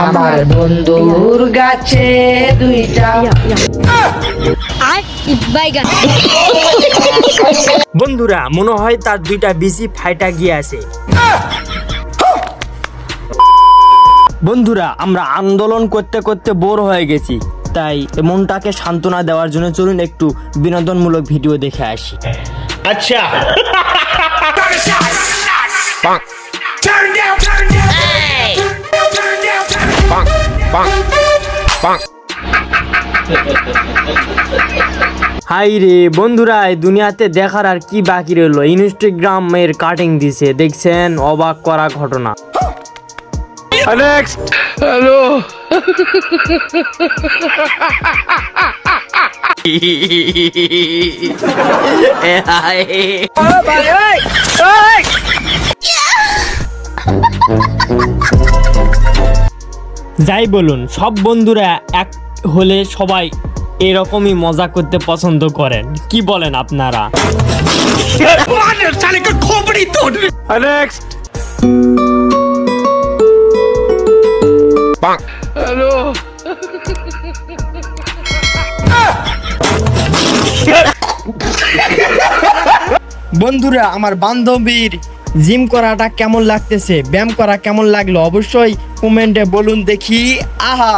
আমার বন্ধুর গাছে দুইটা বন্ধুরা মনে হয় তার দুইটা বিসি ফাইটা গিয়ে আছে। বন্ধুরা আমরা আন্দোলন করতে করতে বোর হয়ে গেছি, তাই মনটাকে সান্ত্বনা দেওয়ার জন্য চলুন একটু বিনোদনমূলক ভিডিও দেখে আসি। আচ্ছা হাই রে বন্ধুরা, এই দুনিয়াতে দেখার আর কি বাকি রইলো। ইনস্টাগ্রামের কাটিং দিছে, দেখছেন? অবাক করা ঘটনা। হ্যালো যাই বলুন, সব বন্ধুরা এক হলে সবাই এরকমই মজা করতে পছন্দ করেন, কি বলেন আপনারা? হ্যালো বন্ধুরা আমার বান্ধবীর জিম করাটা কেমন লাগতেছে, ব্যায়াম করা কেমন লাগলো অবশ্যই কমেন্টে বলুন দেখি। আহা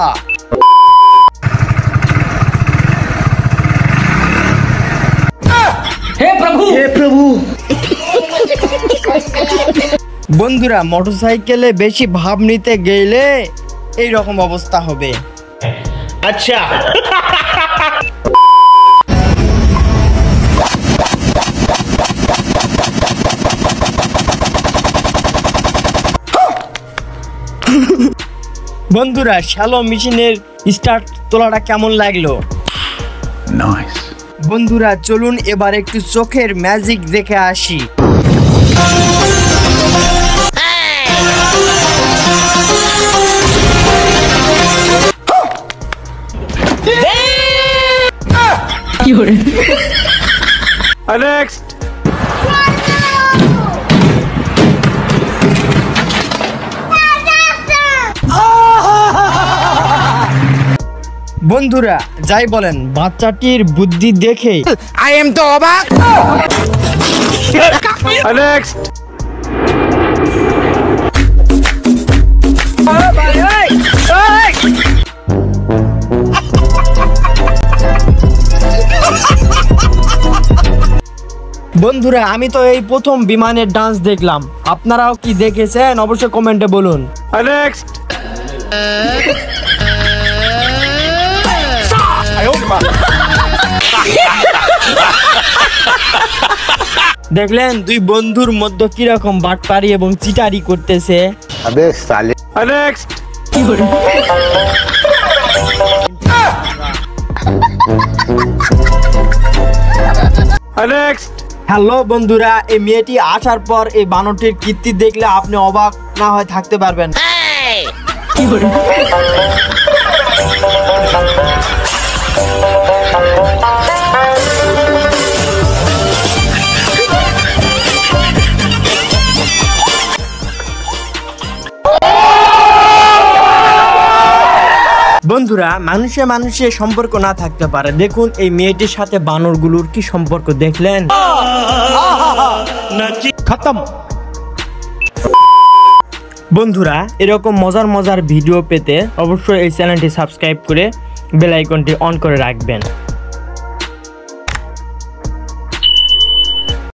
হে প্রভু বন্ধুরা মোটরসাইকেলে বেশি ভাব নিতে গেলে এই রকম অবস্থা হবে। আচ্ছা বন্ধুরা শ্যালো মেশিনের স্টার্ট তোলাটা কেমন লাগলো? নাইস। বন্ধুরা চলুন এবার একটু চোখের ম্যাজিক দেখে আসি। নেক্সট বন্ধুরা যাই বলেন, বাচ্চাটির বুদ্ধি দেখে আই এম তো অবাক। নেক্সট বন্ধুরা আমি তো এই প্রথম বিমানের ডান্স দেখলাম, আপনারাও কি দেখেছেন অবশ্যই কমেন্টে বলুন। নেক্সট দেখলেন দুই বন্ধুর মধ্যে কিরকম বাটপারি এবং চিটারি করতেছে। নেক্সট নেক্সট হ্যালো বন্ধুরা, এই মেয়েটি আসার পর এই বানরটির কীর্তি দেখলে আপনি অবাক না হয়ে থাকতে পারবেন। বন্ধুরা মানুষে মানুষে সম্পর্ক না থাকতে পারে, দেখুন এই মেয়েটির সাথে বানরগুলোর কি সম্পর্ক দেখলেন? খতম। বন্ধুরা এরকম মজার মজার ভিডিও পেতে অবশ্যই এই চ্যানেলটি সাবস্ক্রাইব করে বেল আইকনটি অন করে রাখবেন।